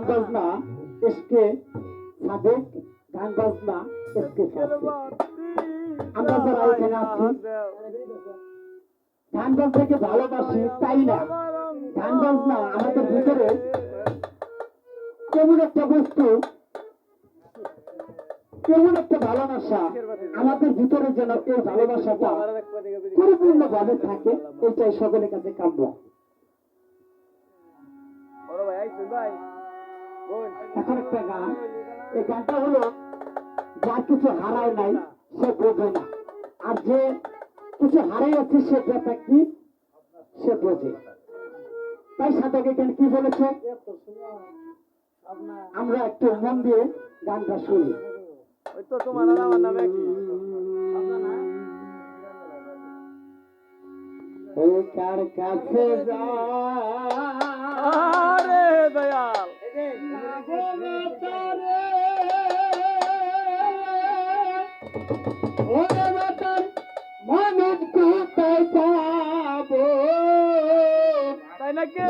বাজনা এসকে সাদেক, গান বাজনা এসকে সাদেক। আমরা যারা এখানে আছি গান বাজনাকে ভালোবাসি তাই না, গান বাজনা আমাদের ভিতরে কেমন একটা বস্তু, কেমন একটা ভালোবাসা আমাদের ভিতরে যেন এই ভালোবাসাটা পরিপূর্ণ ভাবে থাকে, এটাই সকলের কাছে কাম্য। এখন একটা গান, এই গানটা হলো যার কিছু হারায় নাই সে বোঝে না, আর যে কিছু হারাই আছে সে ব্যাপার কি সে বোঝে। তাই সাধক এখানে কি বলেছে আমরা একটু মন দিয়ে গানটা শুনি। কার কাছে দয়াল মানুষ কোথায় পাবো তাই নাকি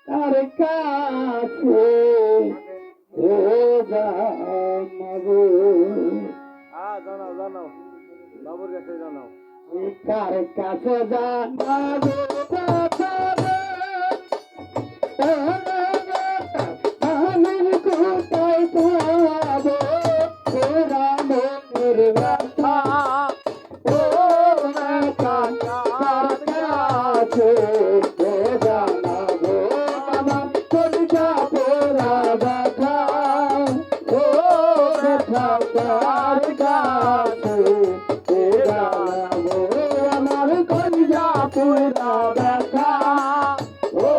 কার কাছে জানাবো, জানাও জানাও বাবুর কাছে জানাও কার কাছে জানাবো আমি কোথায় পাবো রামের ব্যথা, ও ব্যথা কার কাছে জানাবো, আমার কলিজা পোড়া ব্যথা, ও ব্যথা কার কাছে জানাবো, আমার কলিজা পোড়া ব্যথা, ও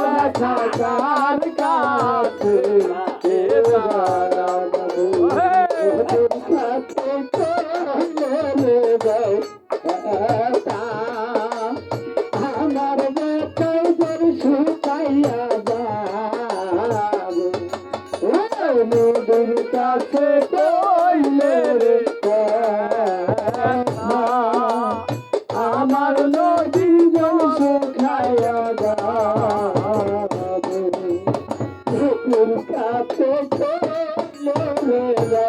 ব্যথা কার কাছে জানাবো, তোর কাছে চলে যাও আমার বেটাই তোর শুকাইয়া যাবো, নদীর কাছে কইলে রে আমার নদী জল শুকাইয়া যাবো, নদীর কাছে কইলে রে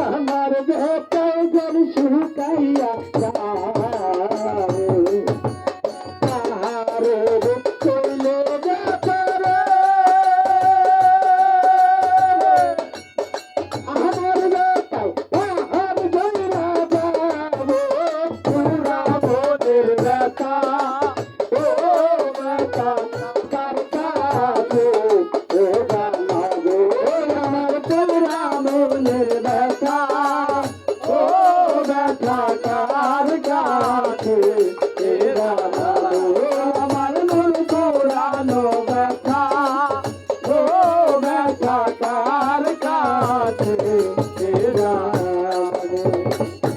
আমার বেটাই জল শুকাইয়া যাবো, তাহারে কইলে ব্যাপারে আমার বেটাই তাহার জয়রা যাবো, পুরা মনের ব্যথা, ও ব্যথা কার কাছে জানাবো, আমার পুরা মনের ব্যথা, ও ব্যথা কার কাছে জানাবো, আমার মন পুরানো ব্যথা, ও ব্যথা কার কাছে জানাবো,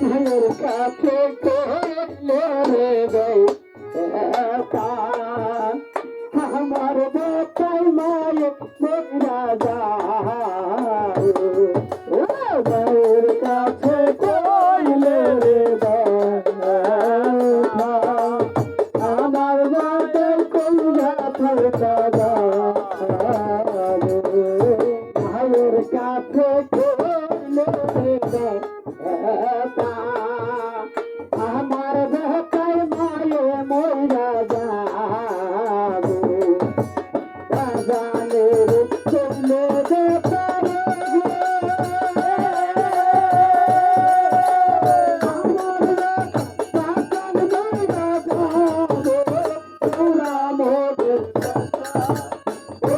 তোর কাছে কইলে রে ব্যথা আমার বেটাই মায়ে মরা যাবো, ও তোর কাছে কইলে রে ব্যথা আমার বেটাই কইলা ফেরতা যাবো, ভাইয়ের কাছে কইলে রে ব্যথা আমার বেটাই মায়ে মরা যাবো, জানের চলে ব্যাপারে আমার কাকান বাইরা যাবো, পুরা মোদের ও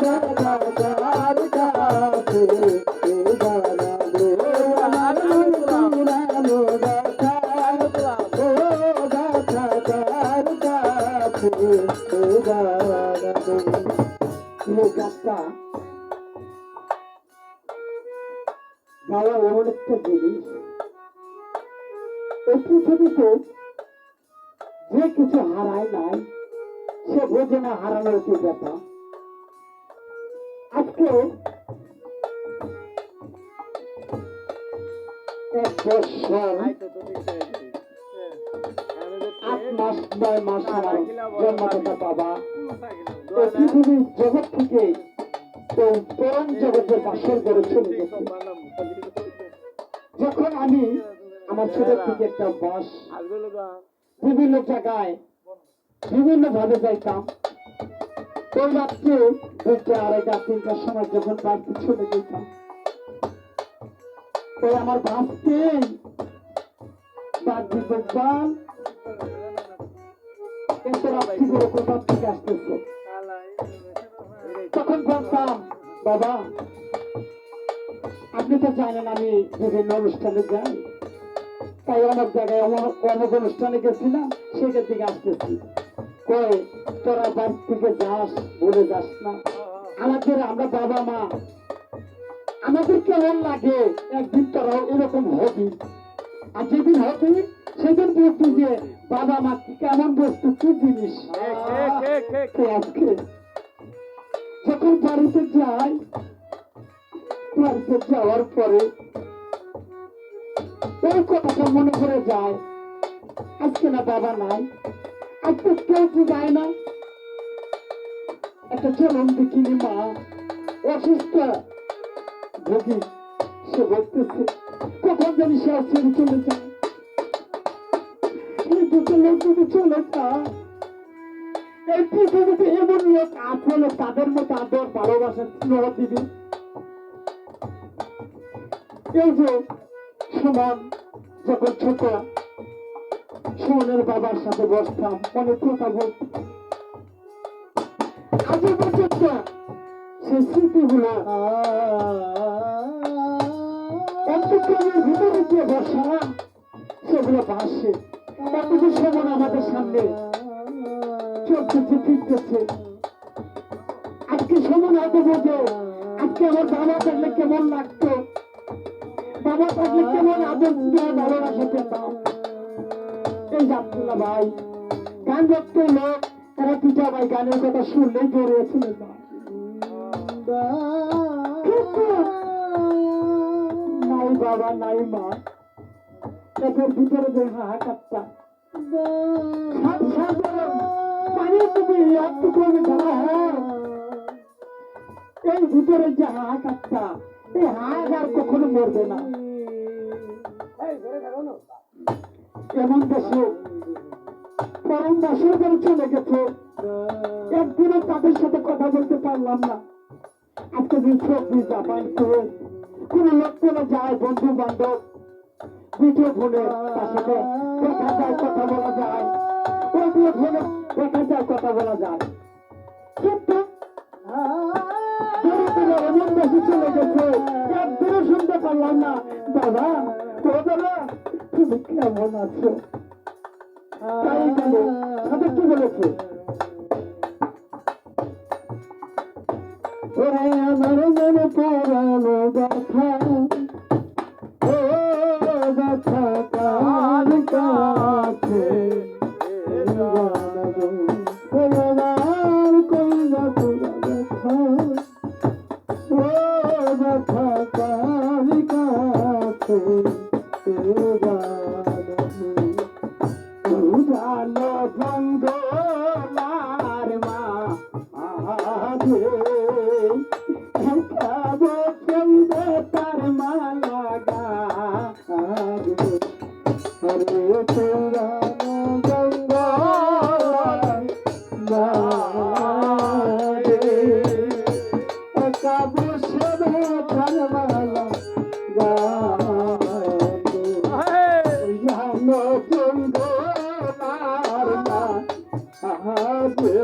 দাদা কার কাছে জানাবো, আমার পুরানো ব্যথা, ও ব্যথা কার কাছে জানাবো। এই গানটা গাওয়া এমন একটা জিনিস, এই পৃথিবীতে যে কিছু হারায় নাই সে বোঝে না হারানোর কি ব্যাপার। আজকে 1 বছর আইতো তো দেখতে আইছি। আট মাস 9 মাস আমার জন্মদাতা বাবা দোয়া এই পৃথিবীর জগৎ থেকে এই পরম জগতের বাসর করে চলে গেছে। যখন আমি আমার ছোট থেকে একটা বাস বিভিন্ন জায়গায় বিভিন্ন ভাবে যাইতাম, ওই রাত্রে 2টা 2:30 3টার সময় যখন বাড়িতে চলে যেতাম, ওই আমার বাসকে ডাক দিত, বাল এত রাত্রি করে কোথা থেকে আসতেছে। তখন বলতাম, বাবা আপনি তো জানেন আমি বিভিন্ন অনুষ্ঠানে যাই, তাই অনেক জায়গায় অনেক অনুষ্ঠানে গেছিলাম, সেখান থেকে আসতেছি। কই তোরা বাড়ি থেকে যাস, বলে যাস না। আমরা বাবা মা, আমাদের কেমন লাগে একদিন তোরাও এরকম হবি, আর যেদিন হবি সেদিন বলছি যে বাবা মা কি কেমন বস্তু, কি জিনিস। তো আজকে যখন বাড়িতে যাই, বাড়িতে যাওয়ার পরে ওই কথাটা মনে করে যায়, আজকে না বাবা নাই, আজকে কেউ তো যায় না। একটা চলন দেখিনি মা অসুস্থ ভোগী, সে বলতেছে কখন জানি সে ছেড়ে চলে যায়। এই দুটো লোক যদি চলে যায়, এই পৃথিবীতে এমন লোক আছে তাদের মতো আদর ভালোবাসা স্নেহ দিবি। এই যে সুমন যখন ছোট, সুমনের বাবার সাথে বসতাম, অনেক কথা বলতাম। আজও পর্যন্ত সেই স্মৃতিগুলো অন্তঃকরণের ভিতরে যে বসা, সেগুলো ভাসে। অথচ সুমন আমাদের সামনে চলতেছে, ফিরতেছে। আজকে সুমন হয়তো বোঝে আজকে আমার বাবা থাকলে কেমন লাগতো, বাবা থাকলে কেমন আদর স্নেহ ভালোবাসা পেতাম। এই যাচ্ছিল ভাই গান দেখতে লোক, তারা পিঠা ভাই গানের কথা শুনলেই জড়িয়েছিল। নাই বাবা নাই মা, এদের ভিতরে যে হাহাকারটা, এই ভিতরে যে হাহাকারটা, এই হাহাকার কখনো মরবে না। এমন দেশে পরম বাসর করে চলে গেছে, একদিনও তাদের সাথে কথা বলতে পারলাম না। আজকে যে সবজি জাপান করে কোন লোক চলে যায়, বন্ধু বান্ধব ভিডিও ফোনে তার সাথে দেখা যায়, কথা বলা যায়, অডিও ফোনে দেখা যায়, কথা বলা যায়। কিন্তু এমন দেশে চলে গেছে, একদিনও শুনতে পারলাম না বাবা বাবা তুমি কেমন আছো। তাই গেল তাদের কি বলেছে, ওরে আমার মনে পড়ানো ব্যথা, ও ব্যথা কার কাছে আমার কইবা তোরা ব্যথা, ও ব্যথা কার কাছে উড়ালো জঙ্গলার মা আগে খাবো চলবে তার মালা গাগে, আরে পুরানো জঙ্গলার মাগে খাবো সবে তার মালা গাগে, উড়ালো জঙ্গলার মা আগে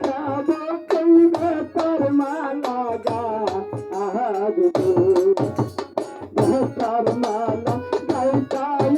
খাবো চলবে তার মালা গাগে, তার মালা গাইতায়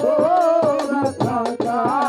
Oh,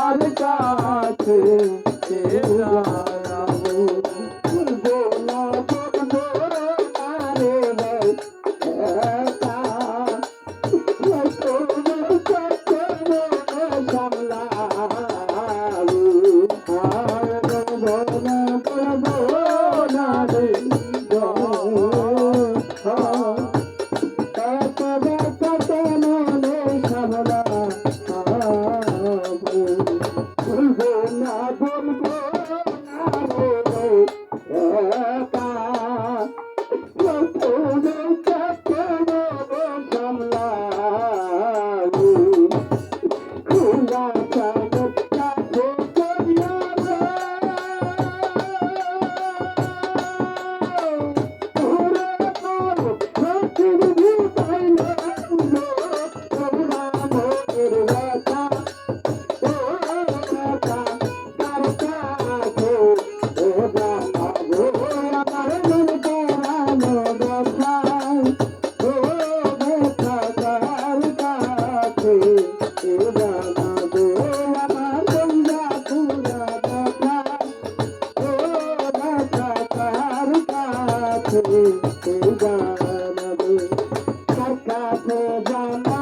জানা